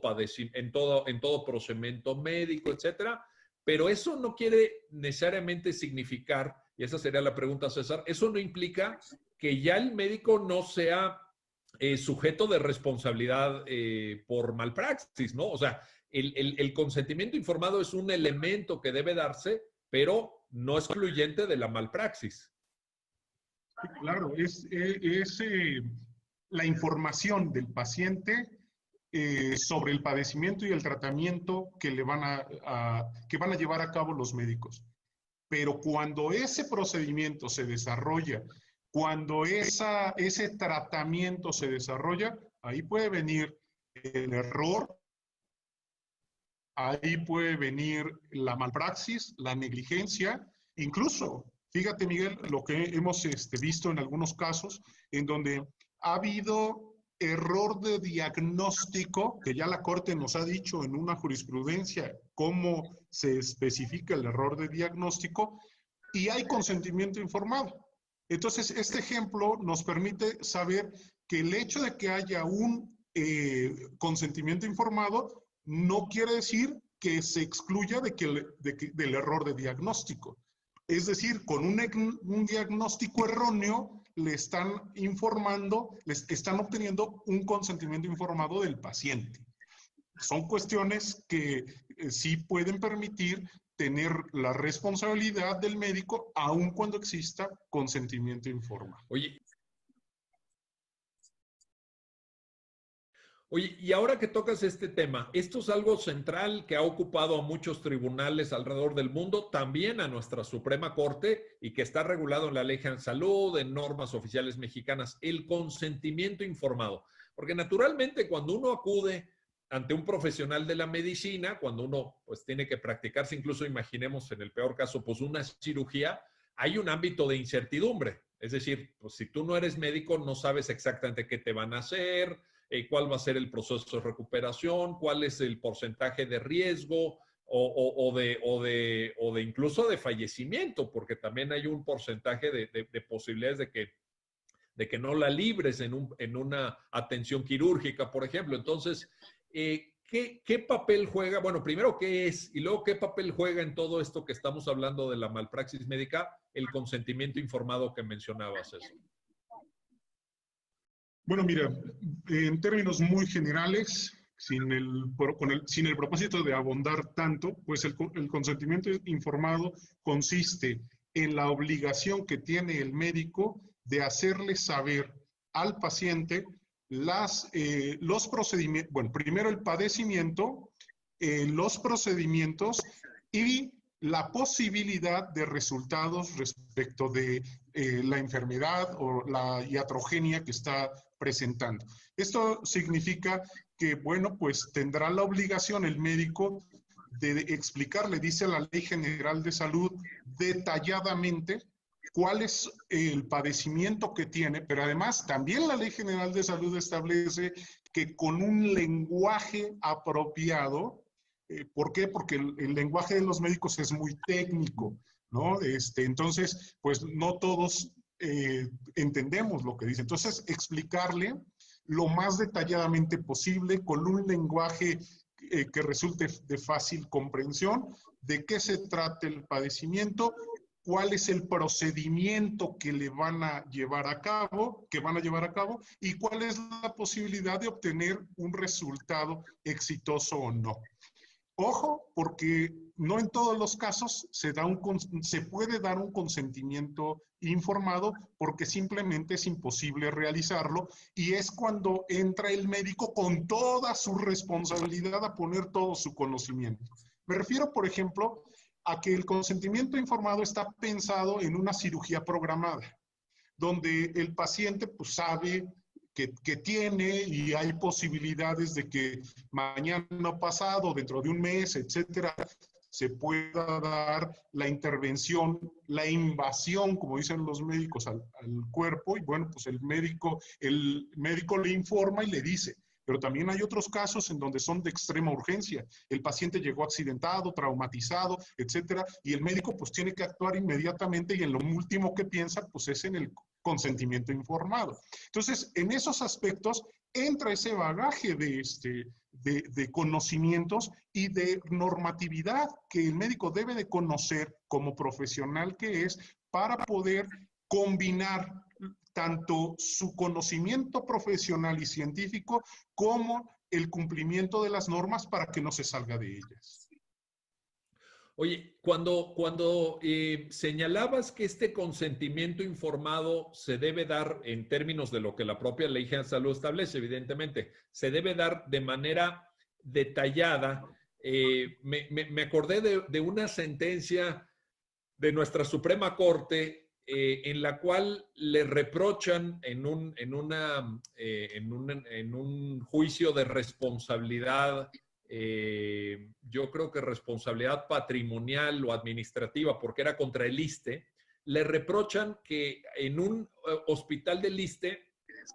procedimiento médico, etcétera, pero eso no quiere necesariamente significar, y esa sería la pregunta, César, eso no implica que ya el médico no sea sujeto de responsabilidad por malpraxis, ¿no? O sea, el consentimiento informado es un elemento que debe darse, pero no excluyente de la malpraxis. Claro, es la información del paciente sobre el padecimiento y el tratamiento que le van a llevar a cabo los médicos. Pero cuando ese procedimiento se desarrolla, cuando ese tratamiento se desarrolla, ahí puede venir el error, ahí puede venir la malpraxis, la negligencia, incluso, fíjate Miguel, lo que hemos visto en algunos casos, en donde ha habido error de diagnóstico, que ya la Corte nos ha dicho en una jurisprudencia cómo se especifica el error de diagnóstico, y hay consentimiento informado. Entonces, este ejemplo nos permite saber que el hecho de que haya un consentimiento informado no quiere decir que se excluya del error de diagnóstico. Es decir, con un diagnóstico erróneo le están informando, les están obteniendo un consentimiento informado del paciente. Son cuestiones que sí pueden permitir tener la responsabilidad del médico aun cuando exista consentimiento informado. Oye, y ahora que tocas este tema, esto es algo central que ha ocupado a muchos tribunales alrededor del mundo, también a nuestra Suprema Corte, y que está regulado en la Ley General de Salud, en normas oficiales mexicanas, el consentimiento informado. Porque naturalmente cuando uno acude ante un profesional de la medicina, cuando uno pues tiene que practicarse, incluso imaginemos en el peor caso, pues una cirugía, hay un ámbito de incertidumbre. Es decir, pues si tú no eres médico, no sabes exactamente qué te van a hacer, cuál va a ser el proceso de recuperación, cuál es el porcentaje de riesgo o de incluso de fallecimiento, porque también hay un porcentaje de posibilidades de que no la libres en una atención quirúrgica, por ejemplo. Entonces, ¿qué papel juega? Bueno, primero, ¿qué es? Y luego, ¿qué papel juega en todo esto que estamos hablando de la malpraxis médica? El consentimiento informado que mencionabas, eso. Bueno, mira, en términos muy generales, sin el propósito de abondar tanto, pues el consentimiento informado consiste en la obligación que tiene el médico de hacerle saber al paciente los procedimientos, bueno, primero el padecimiento, los procedimientos y la posibilidad de resultados respecto de la enfermedad o la iatrogenia que está presentando. Esto significa que, bueno, pues tendrá la obligación el médico de explicarle, dice la Ley General de Salud, detalladamente cuál es el padecimiento que tiene, pero además también la Ley General de Salud establece que con un lenguaje apropiado. ¿Por qué? Porque el lenguaje de los médicos es muy técnico, ¿no? Entonces, pues no todos entendemos lo que dice. Entonces, explicarle lo más detalladamente posible con un lenguaje que resulte de fácil comprensión, de qué se trata el padecimiento, cuál es el procedimiento que le van a llevar a cabo, y cuál es la posibilidad de obtener un resultado exitoso o no. Ojo, porque no en todos los casos se puede dar un consentimiento informado porque simplemente es imposible realizarlo y es cuando entra el médico con toda su responsabilidad a poner todo su conocimiento. Me refiero, por ejemplo, a que el consentimiento informado está pensado en una cirugía programada, donde el paciente pues sabe que tiene y hay posibilidades de que mañana pasado, dentro de un mes, etcétera, se pueda dar la intervención, la invasión, como dicen los médicos, al cuerpo. Y bueno, pues el médico le informa y le dice. Pero también hay otros casos en donde son de extrema urgencia. El paciente llegó accidentado, traumatizado, etcétera, y el médico pues tiene que actuar inmediatamente y en lo último que piensa pues es en el consentimiento informado. Entonces, en esos aspectos entra ese bagaje de conocimientos y de normatividad que el médico debe de conocer como profesional que es para poder combinar tanto su conocimiento profesional y científico como el cumplimiento de las normas para que no se salga de ellas. Oye, cuando señalabas que este consentimiento informado se debe dar en términos de lo que la propia Ley General de Salud establece, evidentemente, se debe dar de manera detallada. Me acordé de una sentencia de nuestra Suprema Corte en la cual le reprochan en un juicio de responsabilidad, yo creo que responsabilidad patrimonial o administrativa, porque era contra el ISSSTE, le reprochan que en un hospital del ISSSTE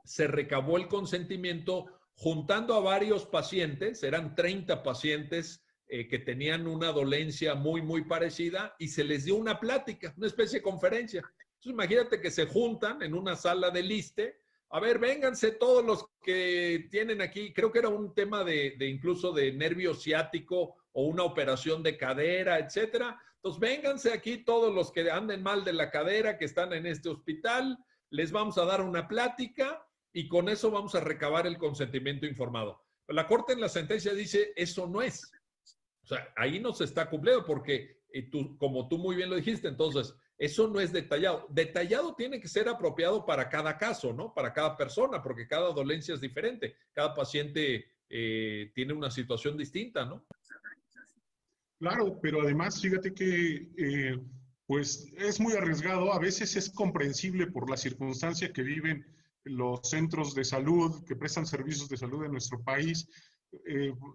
se recabó el consentimiento juntando a varios pacientes, eran 30 pacientes que tenían una dolencia muy, muy parecida y se les dio una plática, una especie de conferencia. Entonces imagínate que se juntan en una sala del ISSSTE. A ver, vénganse todos los que tienen aquí, creo que era un tema de incluso de nervio ciático o una operación de cadera, etcétera. Entonces, vénganse aquí todos los que anden mal de la cadera, que están en este hospital, les vamos a dar una plática y con eso vamos a recabar el consentimiento informado. La Corte en la sentencia dice, eso no es. O sea, ahí no se está cumpliendo porque, como tú muy bien lo dijiste, entonces, Eso no es detallado. Detallado tiene que ser apropiado para cada caso, ¿no? Para cada persona, porque cada dolencia es diferente. Cada paciente tiene una situación distinta, ¿no? Claro, pero además fíjate que pues es muy arriesgado, a veces es comprensible por la circunstancia que viven los centros de salud, que prestan servicios de salud en nuestro país,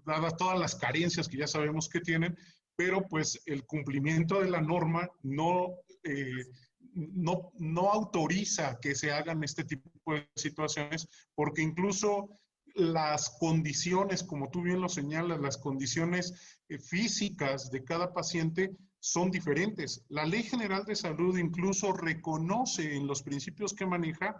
dadas todas las carencias que ya sabemos que tienen, pero pues el cumplimiento de la norma no autoriza que se hagan este tipo de situaciones, porque incluso las condiciones, como tú bien lo señalas, las condiciones físicas de cada paciente son diferentes. La Ley General de Salud incluso reconoce en los principios que maneja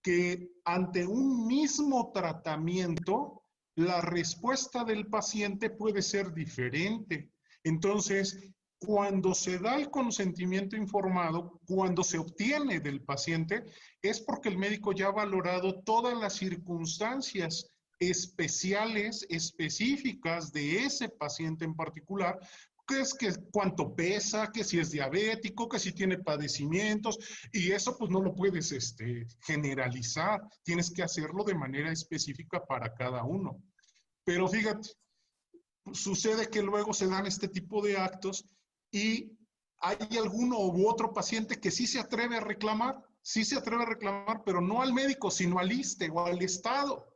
que ante un mismo tratamiento, la respuesta del paciente puede ser diferente. Entonces, cuando se da el consentimiento informado, cuando se obtiene del paciente, es porque el médico ya ha valorado todas las circunstancias especiales, específicas de ese paciente en particular, que es que cuánto pesa, que si es diabético, que si tiene padecimientos, y eso pues no lo puedes generalizar, tienes que hacerlo de manera específica para cada uno. Pero fíjate, sucede que luego se dan este tipo de actos y hay alguno u otro paciente que sí se atreve a reclamar, pero no al médico, sino al ISSSTE o al Estado.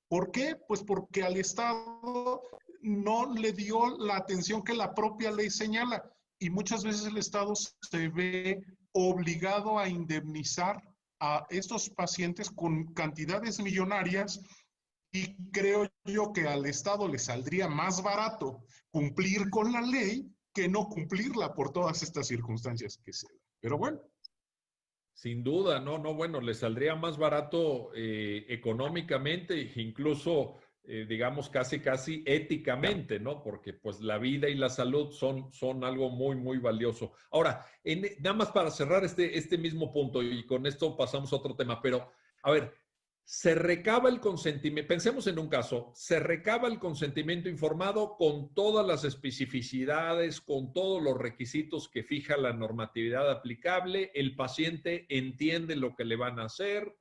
¿Por qué? Pues porque al Estado no le dio la atención que la propia ley señala y muchas veces el Estado se ve obligado a indemnizar a estos pacientes con cantidades millonarias y creo yo que al Estado le saldría más barato cumplir con la ley que no cumplirla por todas estas circunstancias que se dan. Pero bueno. Sin duda, bueno, le saldría más barato económicamente, incluso, digamos, casi éticamente, ¿no? Porque pues la vida y la salud son algo muy valioso. Ahora, nada más para cerrar este mismo punto y con esto pasamos a otro tema, pero a ver, se recaba el consentimiento, pensemos en un caso, se recaba el consentimiento informado con todas las especificidades, con todos los requisitos que fija la normatividad aplicable, el paciente entiende lo que le van a hacer,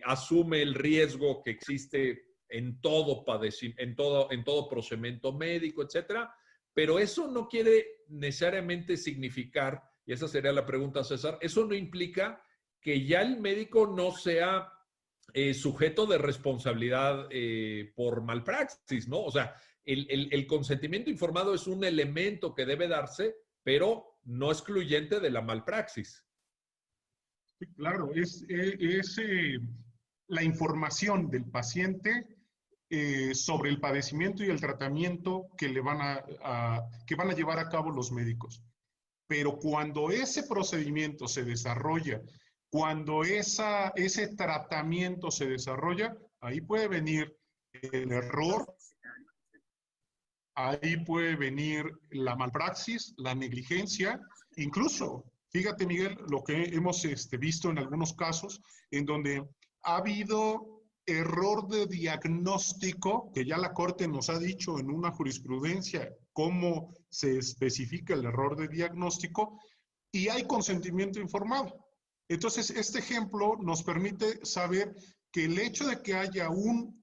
asume el riesgo que existe en todo procedimiento médico, etcétera, pero eso no quiere necesariamente significar, y esa sería la pregunta, César, eso no implica que ya el médico no sea sujeto de responsabilidad por malpraxis, ¿no? O sea, el consentimiento informado es un elemento que debe darse, pero no excluyente de la malpraxis. Sí, claro, es la información del paciente sobre el padecimiento y el tratamiento que que van a llevar a cabo los médicos. Pero cuando ese procedimiento se desarrolla, cuando ese tratamiento se desarrolla, ahí puede venir el error, ahí puede venir la malpraxis, la negligencia, incluso, fíjate Miguel, lo que hemos visto en algunos casos en donde ha habido error de diagnóstico, que ya la Corte nos ha dicho en una jurisprudencia cómo se especifica el error de diagnóstico, y hay consentimiento informado. Entonces, este ejemplo nos permite saber que el hecho de que haya un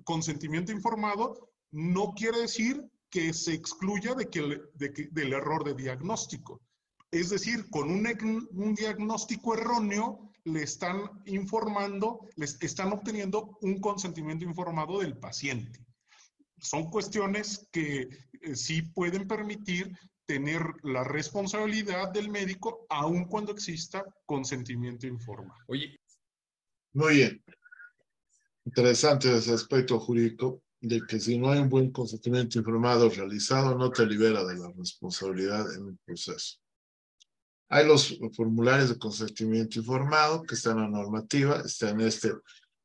consentimiento informado no quiere decir que se excluya del error de diagnóstico. Es decir, con un diagnóstico erróneo le están informando, les están obteniendo un consentimiento informado del paciente. Son cuestiones que sí pueden permitir tener la responsabilidad del médico aun cuando exista consentimiento informado. Oye. Muy bien. Interesante ese aspecto jurídico de que si no hay un buen consentimiento informado realizado, no te libera de la responsabilidad en el proceso. Hay los formularios de consentimiento informado que están en la normativa, está en este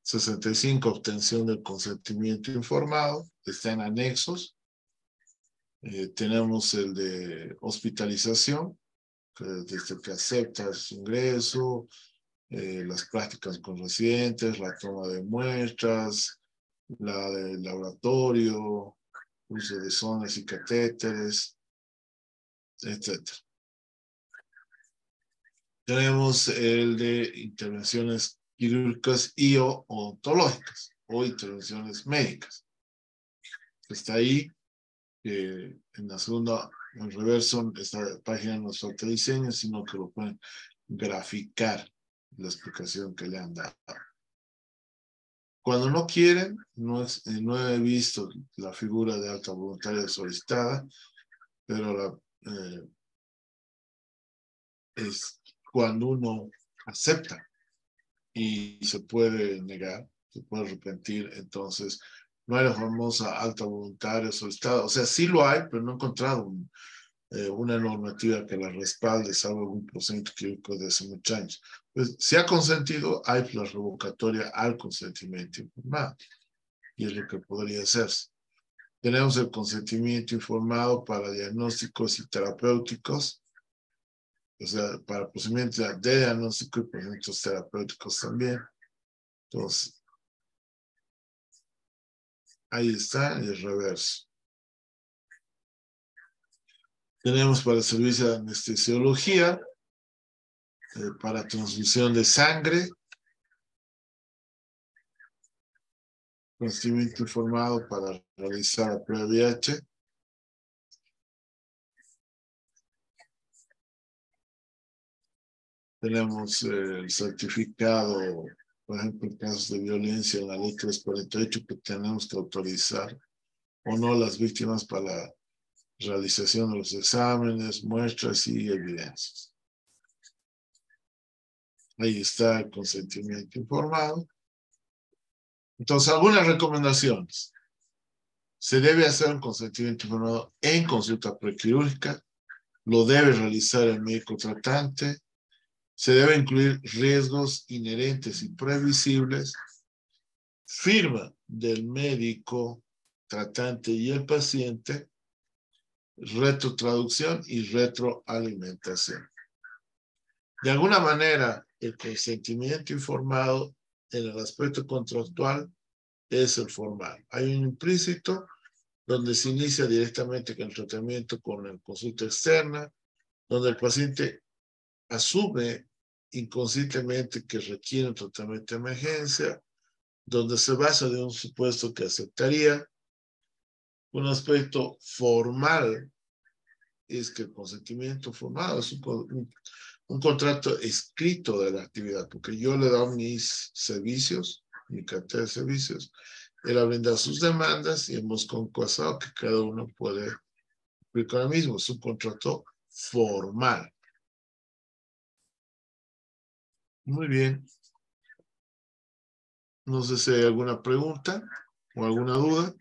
65, obtención del consentimiento informado, está en anexos. Tenemos el de hospitalización, que desde que aceptas ingreso, las prácticas con residentes, la toma de muestras, la del laboratorio, uso de sondas y catéteres, etc. Tenemos el de intervenciones quirúrgicas y o odontológicas o intervenciones médicas. Está ahí. En la segunda, en reverso, esta página no falta diseño, sino que lo pueden graficar la explicación que le han dado. Cuando no quieren, no he visto la figura de alta voluntaria solicitada, pero es cuando uno acepta y se puede negar, se puede arrepentir, entonces no hay la famosa alta voluntaria solicitada. O sea, sí lo hay, pero no he encontrado una normativa que la respalde, salvo algún procedimiento quirúrgico de hace muchos años. Pues, si ha consentido, hay la revocatoria al consentimiento informado, y es lo que podría hacerse. Tenemos el consentimiento informado para diagnósticos y terapéuticos, o sea, para procedimientos de diagnóstico y procedimientos terapéuticos también. Entonces, ahí está el reverso. Tenemos para el servicio de anestesiología, para transfusión de sangre, consentimiento informado para realizar la prueba de VIH. Tenemos el certificado, por ejemplo, en casos de violencia, en la ley 348, que tenemos que autorizar o no las víctimas para la realización de los exámenes, muestras y evidencias. Ahí está el consentimiento informado. Entonces, algunas recomendaciones. Se debe hacer un consentimiento informado en consulta prequirúrgica. Lo debe realizar el médico tratante. Se debe incluir riesgos inherentes y previsibles. Firma del médico tratante y el paciente. Retrotraducción y retroalimentación. De alguna manera, el consentimiento informado en el aspecto contractual es el formal. Hay un implícito donde se inicia directamente con el tratamiento con la consulta externa, donde el paciente asume inconscientemente que requiere un tratamiento de emergencia, donde se basa de un supuesto que aceptaría. Un aspecto formal es que el consentimiento formado es un contrato escrito de la actividad, porque yo le he dado mis servicios, mi cartera de servicios, él ha brindado sus demandas y hemos concursado que cada uno puede cumplir con el mismo. Es un contrato formal. Muy bien. No sé si hay alguna pregunta o alguna duda.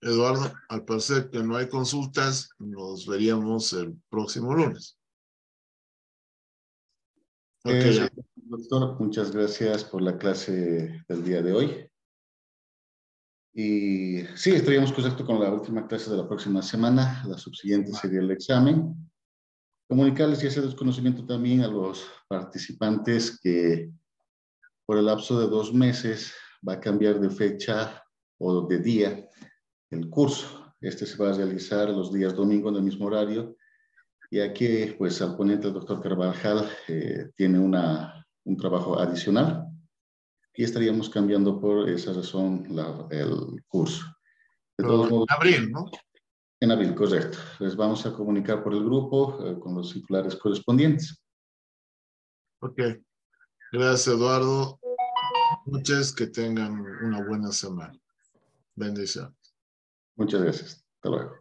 Eduardo, al parecer que no hay consultas, nos veríamos el próximo lunes. Okay, Sí, doctor, muchas gracias por la clase del día de hoy. Y sí, estaríamos contacto con la última clase de la próxima semana. La subsiguiente sería el examen. Comunicarles y hacer desconocimiento también a los participantes que por el lapso de 2 meses va a cambiar de fecha o de día el curso. Este se va a realizar los días domingo en el mismo horario, ya que pues al ponente, el doctor Carvajal, tiene un trabajo adicional y estaríamos cambiando por esa razón el curso. De todos modos, en abril, ¿no? en abril, correcto. Les vamos a comunicar por el grupo con los circulares correspondientes. Ok. Gracias, Eduardo. Muchas que tengan una buena semana. Bendiciones. Muchas gracias. Hasta luego.